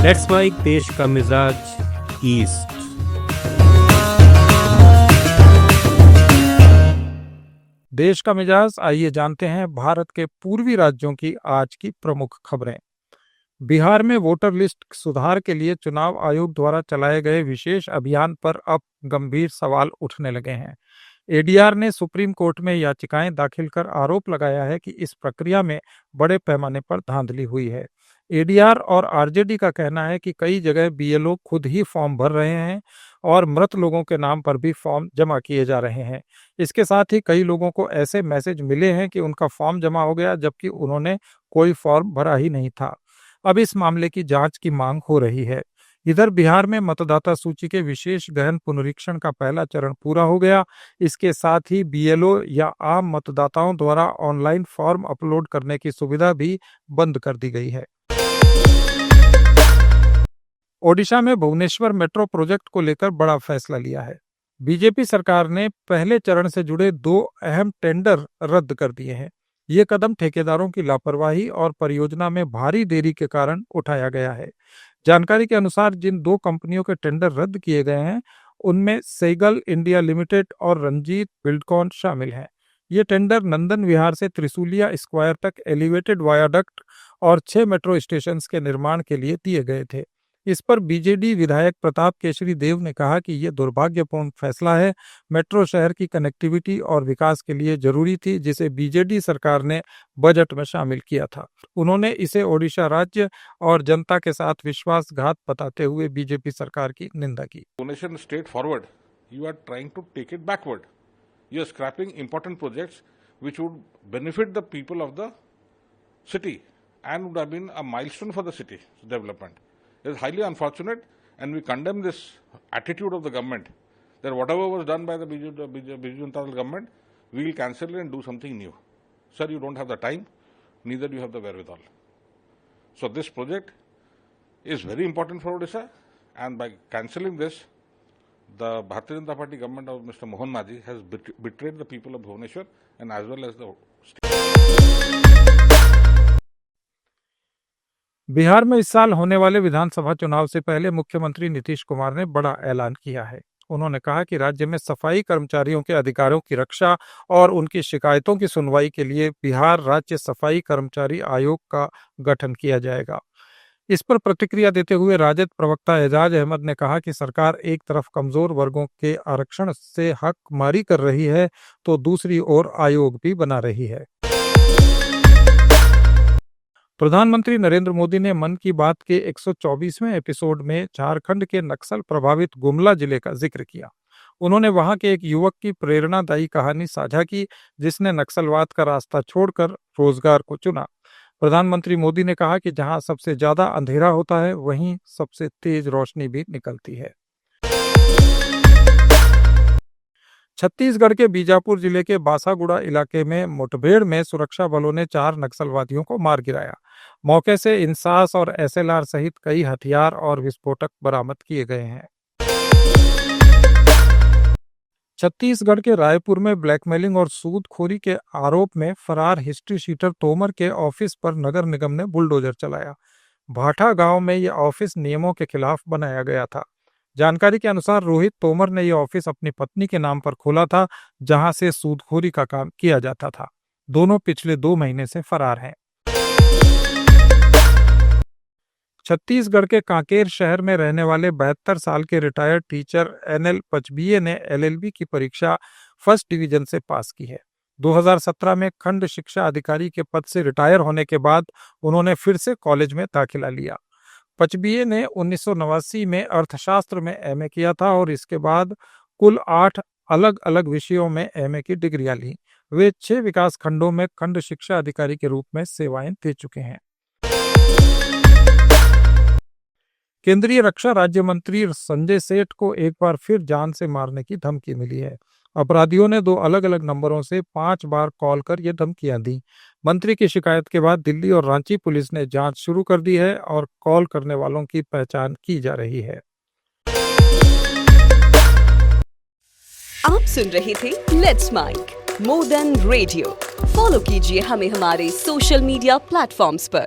Let's mic देश का मिजाज ईस्ट। देश का मिजाज, आइए जानते हैं भारत के पूर्वी राज्यों की आज की प्रमुख खबरें। बिहार में वोटर लिस्ट सुधार के लिए चुनाव आयोग द्वारा चलाए गए विशेष अभियान पर अब गंभीर सवाल उठने लगे हैं। एडीआर ने सुप्रीम कोर्ट में याचिकाएं दाखिल कर आरोप लगाया है कि इस प्रक्रिया में बड़े पैमाने पर धांधली हुई है। एडीआर और आरजेडी का कहना है कि कई जगह बीएलओ खुद ही फॉर्म भर रहे हैं और मृत लोगों के नाम पर भी फॉर्म जमा किए जा रहे हैं। इसके साथ ही कई लोगों को ऐसे मैसेज मिले हैं कि उनका फॉर्म जमा हो गया, जबकि उन्होंने कोई फॉर्म भरा ही नहीं था। अब इस मामले की जांच की मांग हो रही है। इधर बिहार में मतदाता सूची के विशेष गहन पुनरीक्षण का पहला चरण पूरा हो गया। इसके साथ ही बीएलओ या आम मतदाताओं द्वारा ऑनलाइन फॉर्म अपलोड करने की सुविधा भी बंद कर दी गई है। ओडिशा में भुवनेश्वर मेट्रो प्रोजेक्ट को लेकर बड़ा फैसला लिया है। बीजेपी सरकार ने पहले चरण से जुड़े 2 अहम टेंडर रद्द कर दिए हैं। ये कदम ठेकेदारों की लापरवाही और परियोजना में भारी देरी के कारण उठाया गया है। जानकारी के अनुसार जिन 2 कंपनियों के टेंडर रद्द किए गए हैं, उनमें सेगल इंडिया लिमिटेड और रंजीत बिल्डकॉन शामिल हैं। ये टेंडर नंदन विहार से त्रिशूलिया स्क्वायर तक एलिवेटेड वायाडक्ट और 6 मेट्रो स्टेशन के निर्माण के लिए दिए गए थे। इस पर बीजेडी विधायक प्रताप केशरी देव ने कहा कि यह दुर्भाग्यपूर्ण फैसला है। मेट्रो शहर की कनेक्टिविटी और विकास के लिए जरूरी थी, जिसे बीजेडी सरकार ने बजट में शामिल किया था। उन्होंने इसे ओडिशा राज्य और जनता के साथ विश्वासघात बताते हुए बीजेपी सरकार की निंदा की। Donation straight forward, you are trying to take it backward. You are scrapping important projects which would benefit the people of the city and would have been a milestone for the city's development. It is highly unfortunate, and we condemn this attitude of the government that whatever was done by the Biju Janata Dal government, we will cancel it and do something new. Sir, you don't have the time, neither do you have the wherewithal. So this project is very important for Odisha, and by cancelling this, the Bharatiya Janata Party government of Mr. Mohan Maji has betrayed the people of Bhubaneswar and as well as the state. Bihar में इस साल होने वाले विधानसभा चुनाव से पहले मुख्यमंत्री नीतीश कुमार ने बड़ा ऐलान किया है। उन्होंने कहा कि राज्य में सफाई कर्मचारियों के अधिकारों की रक्षा और उनकी शिकायतों की सुनवाई के लिए बिहार राज्य सफाई कर्मचारी आयोग का गठन किया जाएगा। इस पर प्रतिक्रिया देते हुए राजद प्रवक्ता एजाज अहमद ने कहा कि सरकार एक तरफ कमजोर वर्गों के आरक्षण से हकमारी कर रही है, तो दूसरी ओर आयोग भी बना रही है। प्रधानमंत्री नरेंद्र मोदी ने मन की बात के 124वें एपिसोड में झारखंड के नक्सल प्रभावित गुमला जिले का जिक्र किया। उन्होंने वहां के एक युवक की प्रेरणादायी कहानी साझा की, जिसने नक्सलवाद का रास्ता छोड़कर रोजगार को चुना। प्रधानमंत्री मोदी ने कहा कि जहां सबसे ज्यादा अंधेरा होता है, वहीं सबसे तेज रोशनी भी निकलती है। छत्तीसगढ़ के बीजापुर जिले के बासागुड़ा इलाके में मुठभेड़ में सुरक्षा बलों ने 4 नक्सलवादियों को मार गिराया। मौके से इंसास और एसएलआर सहित कई हथियार और विस्फोटक बरामद किए गए हैं। छत्तीसगढ़ के रायपुर में ब्लैकमेलिंग और सूदखोरी के आरोप में फरार हिस्ट्री शीटर तोमर के ऑफिस पर नगर निगम ने बुलडोजर चलाया। भाठा गांव में यह ऑफिस नियमों के खिलाफ बनाया गया था। जानकारी के अनुसार रोहित तोमर ने यह ऑफिस अपनी पत्नी के नाम पर खोला था, जहां से सूदखोरी का काम किया जाता था। दोनों पिछले 2 महीने से फरार हैं। छत्तीसगढ़ के कांकेर शहर में रहने वाले 72 साल के रिटायर्ड टीचर एनएल पचबीए ने एलएलबी की परीक्षा फर्स्ट डिवीजन से पास की है। 2017 में खंड शिक्षा अधिकारी के पद से रिटायर होने के बाद उन्होंने फिर से कॉलेज में दाखिला लिया। पचबीए ने 1989 में अर्थशास्त्र में एमए किया था और इसके बाद कुल 8 अलग अलग विषयों में एमए की डिग्रियां ली। वे 6 विकास खंडों में खंड शिक्षा अधिकारी के रूप में सेवाएं दे चुके हैं। केंद्रीय रक्षा राज्य मंत्री संजय सेठ को एक बार फिर जान से मारने की धमकी मिली है। अपराधियों ने 2 अलग अलग नंबरों से 5 बार कॉल कर ये धमकियां दी। मंत्री की शिकायत के बाद दिल्ली और रांची पुलिस ने जांच शुरू कर दी है और कॉल करने वालों की पहचान की जा रही है। आप सुन रहे थे let's mic more than radio. Follow कीजिए हमें हमारे सोशल मीडिया प्लेटफॉर्म्स पर।